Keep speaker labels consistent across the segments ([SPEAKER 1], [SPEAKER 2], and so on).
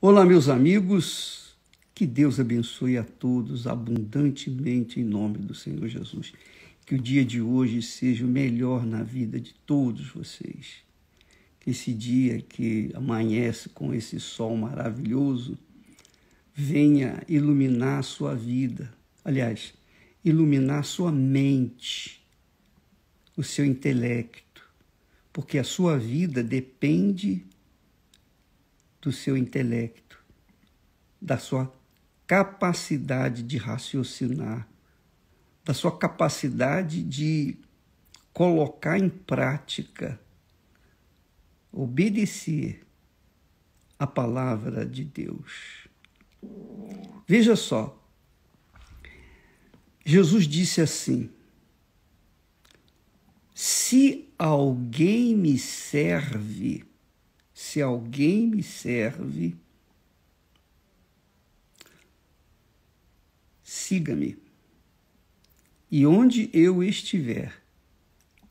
[SPEAKER 1] Olá, meus amigos, que Deus abençoe a todos abundantemente em nome do Senhor Jesus. Que o dia de hoje seja o melhor na vida de todos vocês. Que esse dia que amanhece com esse sol maravilhoso venha iluminar a sua vida. Aliás, iluminar a sua mente, o seu intelecto, porque a sua vida depende do seu intelecto, da sua capacidade de raciocinar, da sua capacidade de colocar em prática, obedecer a palavra de Deus. Veja só, Jesus disse assim: se alguém me serve, siga-me. E onde eu estiver,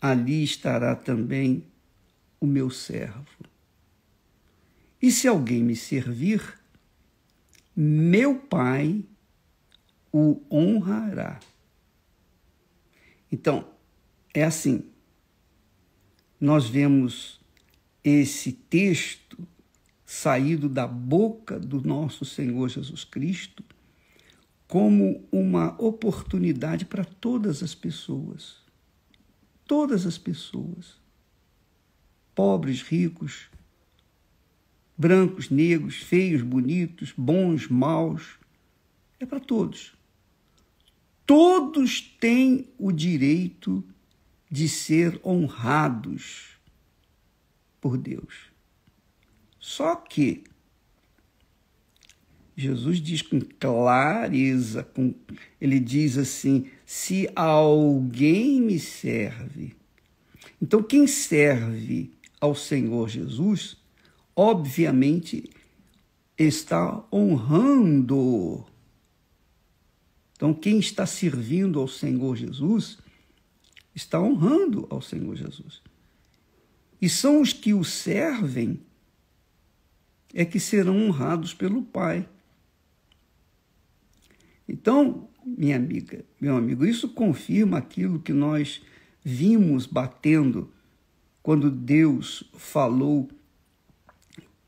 [SPEAKER 1] ali estará também o meu servo. E se alguém me servir, meu Pai o honrará. Então, é assim. Nós vemos esse texto saído da boca do nosso Senhor Jesus Cristo como uma oportunidade para todas as pessoas. Todas as pessoas. Pobres, ricos, brancos, negros, feios, bonitos, bons, maus. É para todos. Todos têm o direito de ser honrados por Deus. Só que Jesus diz com clareza, ele diz assim: se alguém me serve. Então, quem serve ao Senhor Jesus, obviamente, está honrando. Então, quem está servindo ao Senhor Jesus, está honrando ao Senhor Jesus. E são os que o servem é que serão honrados pelo Pai. Então, minha amiga, meu amigo, isso confirma aquilo que nós vimos batendo quando Deus falou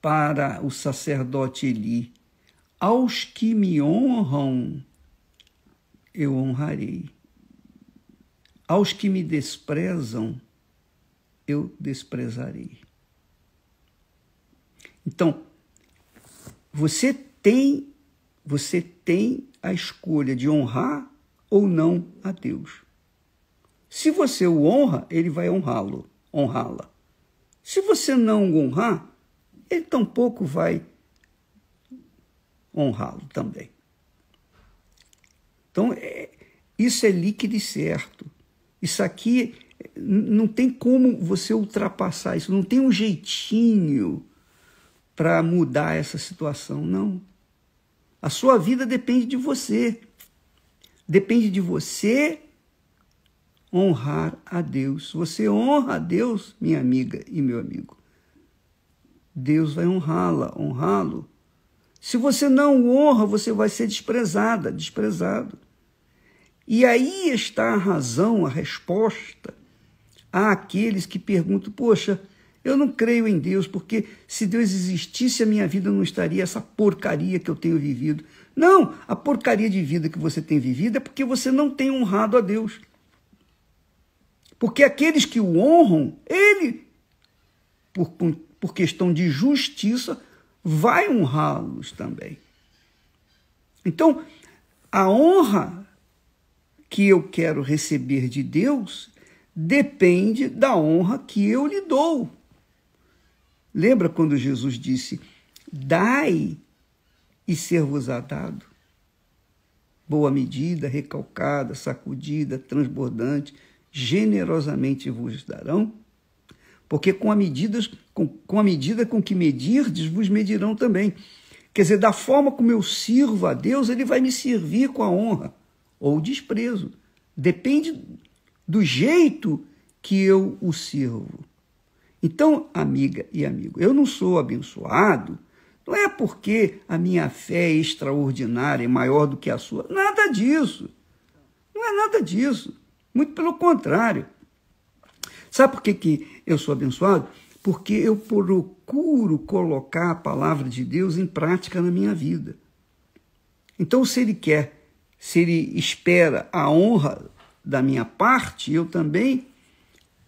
[SPEAKER 1] para o sacerdote Eli: aos que me honram, eu honrarei. Aos que me desprezam, eu desprezarei. Então, você tem a escolha de honrar ou não a Deus. Se você o honra, ele vai honrá-la. Se você não o honrar, ele tampouco vai honrá-lo também. Então, isso é líquido e certo. Isso aqui não tem como você ultrapassar isso, não tem um jeitinho para mudar essa situação, não. A sua vida depende de você. Depende de você honrar a Deus. Se você honra a Deus, minha amiga e meu amigo, Deus vai honrá-lo. Se você não o honra, você vai ser desprezado. E aí está a razão, a resposta àqueles que perguntam: poxa, eu não creio em Deus, porque se Deus existisse, a minha vida não estaria essa porcaria que eu tenho vivido. Não, a porcaria de vida que você tem vivido é porque você não tem honrado a Deus. Porque aqueles que o honram, ele, por questão de justiça, vai honrá-los também. Então, a honra que eu quero receber de Deus depende da honra que eu lhe dou. Lembra quando Jesus disse: dai e ser-vos-á dado? Boa medida, recalcada, sacudida, transbordante, generosamente vos darão? Porque com a medida com que medirdes, vos medirão também. Quer dizer, da forma como eu sirvo a Deus, ele vai me servir com a honra ou desprezo. Depende do jeito que eu o sirvo. Então, amiga e amigo, eu não sou abençoado Não é porque a minha fé é extraordinária e maior do que a sua. Nada disso. Não é nada disso. Muito pelo contrário. Sabe por que eu sou abençoado? Porque eu procuro colocar a palavra de Deus em prática na minha vida. Então, se ele espera a honra da minha parte, eu também,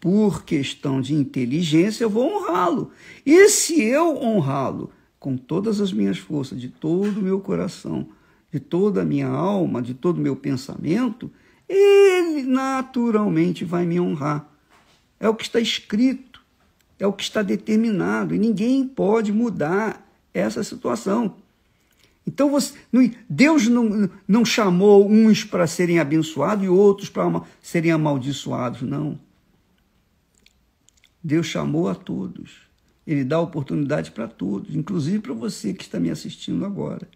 [SPEAKER 1] por questão de inteligência, eu vou honrá-lo. E se eu honrá-lo com todas as minhas forças, de todo o meu coração, de toda a minha alma, de todo o meu pensamento, ele naturalmente vai me honrar. É o que está escrito, é o que está determinado, e ninguém pode mudar essa situação. Então, Deus não chamou uns para serem abençoados e outros para serem amaldiçoados, não. Deus chamou a todos. Ele dá oportunidade para todos, inclusive para você que está me assistindo agora.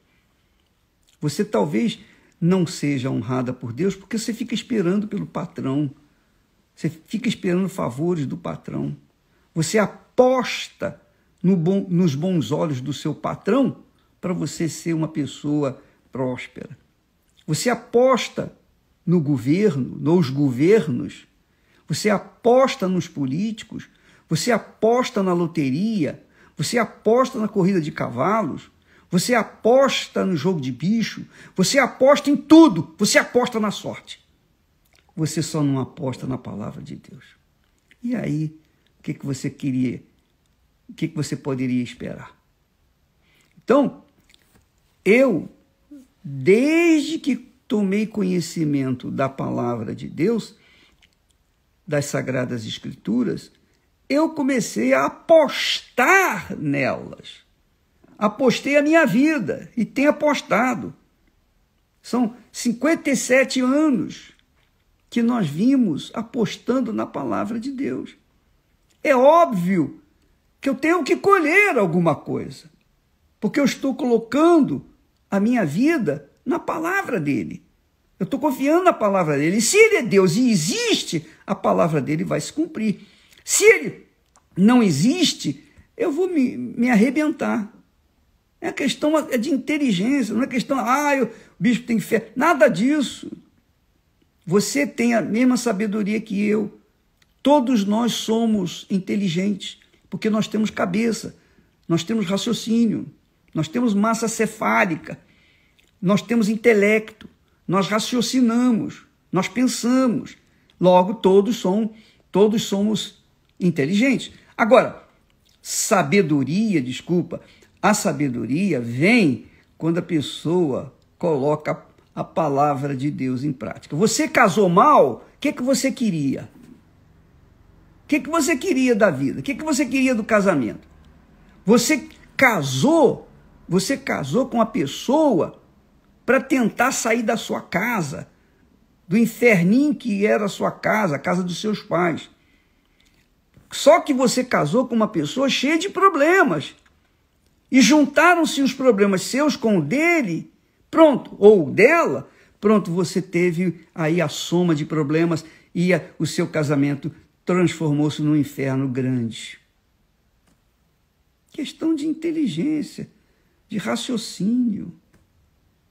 [SPEAKER 1] Você talvez não seja honrada por Deus porque você fica esperando pelo patrão. Você fica esperando favores do patrão. Você aposta nos bons olhos do seu patrão para você ser uma pessoa próspera. Você aposta no governo, nos governos. Você aposta nos políticos. Você aposta na loteria. Você aposta na corrida de cavalos. Você aposta no jogo de bicho. Você aposta em tudo. Você aposta na sorte. Você só não aposta na palavra de Deus. E aí, o que você queria? O que você poderia esperar? Então, eu, desde que tomei conhecimento da palavra de Deus, das Sagradas Escrituras, eu comecei a apostar nelas. Apostei a minha vida e tenho apostado. São 57 anos que nós vimos apostando na palavra de Deus. É óbvio que eu tenho que colher alguma coisa, porque eu estou colocando a minha vida na palavra dele. Eu estou confiando na palavra dele. E se ele é Deus e existe, a palavra dele vai se cumprir. Se ele não existe, eu vou me arrebentar. É questão de inteligência, não é questão, o bispo tem fé. Nada disso. Você tem a mesma sabedoria que eu. Todos nós somos inteligentes, porque nós temos cabeça, nós temos raciocínio, nós temos massa cefálica, nós temos intelecto, nós raciocinamos, nós pensamos. Logo, todos somos inteligentes. Agora, a sabedoria vem quando a pessoa coloca a palavra de Deus em prática. Você casou mal, o que você queria? O que você queria da vida? O que você queria do casamento? Você casou com a pessoa para tentar sair da sua casa, do inferninho que era a sua casa, a casa dos seus pais. Só que você casou com uma pessoa cheia de problemas. E juntaram-se os problemas seus com o dele, pronto, ou dela, pronto, você teve aí a soma de problemas e o seu casamento transformou-se num inferno grande. Questão de inteligência, de raciocínio.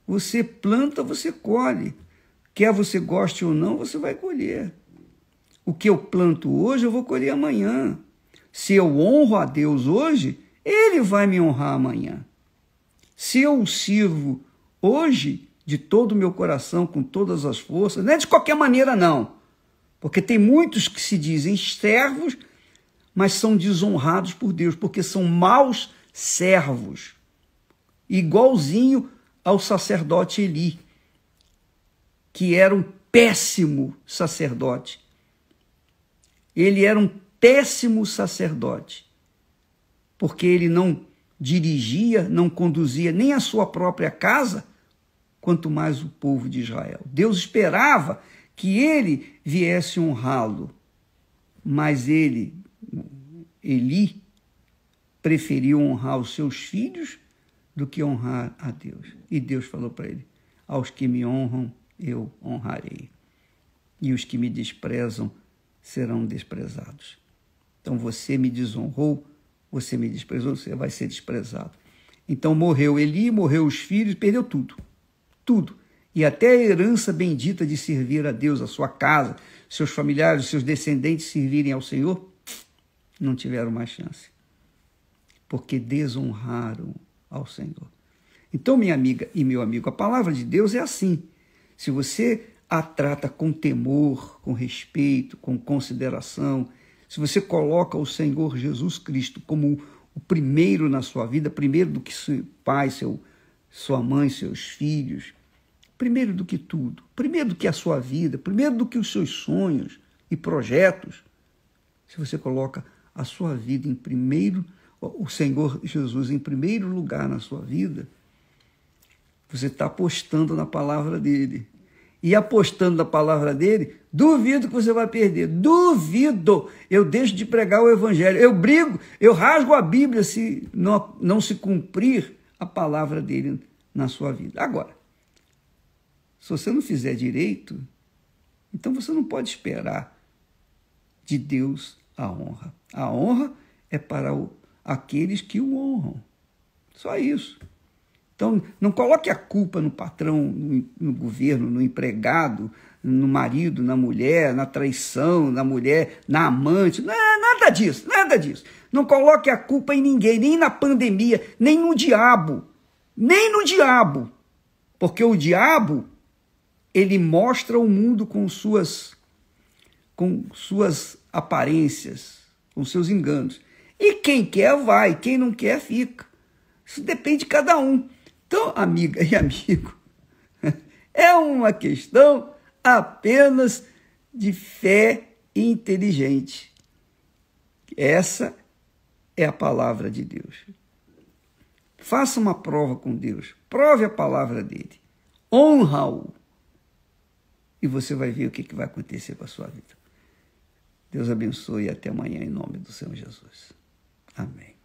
[SPEAKER 1] Você planta, você colhe. Quer você goste ou não, você vai colher. O que eu planto hoje, eu vou colher amanhã. Se eu honro a Deus hoje, ele vai me honrar amanhã. Se eu o sirvo hoje, de todo o meu coração, com todas as forças, não é de qualquer maneira, não. Porque tem muitos que se dizem servos, mas são desonrados por Deus, porque são maus servos. Igualzinho ao sacerdote Eli, que era um péssimo sacerdote. Ele era um péssimo sacerdote, porque ele não dirigia, não conduzia nem a sua própria casa, quanto mais o povo de Israel. Deus esperava que ele viesse honrá-lo, mas Eli, preferiu honrar os seus filhos do que honrar a Deus. E Deus falou para ele: aos que me honram, eu honrarei, e os que me desprezam serão desprezados. Então você me desonrou, você me desprezou, você vai ser desprezado. Então morreu Eli, morreu os filhos, perdeu tudo. Tudo. E até a herança bendita de servir a Deus, a sua casa, seus familiares, seus descendentes servirem ao Senhor, não tiveram mais chance. Porque desonraram ao Senhor. Então, minha amiga e meu amigo, a palavra de Deus é assim. Se você a trata com temor, com respeito, com consideração, se você coloca o Senhor Jesus Cristo como o primeiro na sua vida, primeiro do que seu pai, sua mãe, seus filhos, primeiro do que tudo, primeiro do que a sua vida, primeiro do que os seus sonhos e projetos, se você coloca a sua vida em primeiro, o Senhor Jesus em primeiro lugar na sua vida, você está apostando na palavra dele. E apostando na palavra dele, duvido que você vai perder. Duvido! Eu deixo de pregar o evangelho. Eu brigo, eu rasgo a Bíblia se não se cumprir a palavra dele na sua vida. Agora, se você não fizer direito, então você não pode esperar de Deus a honra. A honra é para aqueles que o honram. Só isso. Então, não coloque a culpa no patrão, no governo, no empregado, no marido, na mulher, na traição, na mulher, na amante. Não, nada disso, nada disso. Não coloque a culpa em ninguém, nem na pandemia, nem no diabo. Nem no diabo. Porque o diabo, ele mostra o mundo com suas aparências, com seus enganos. E quem quer vai, quem não quer fica. Isso depende de cada um. Então, amiga e amigo, é uma questão apenas de fé inteligente. Essa é a palavra de Deus. Faça uma prova com Deus. Prove a palavra dele. Honra-o. E você vai ver o que vai acontecer com a sua vida. Deus abençoe e até amanhã em nome do Senhor Jesus. Amém.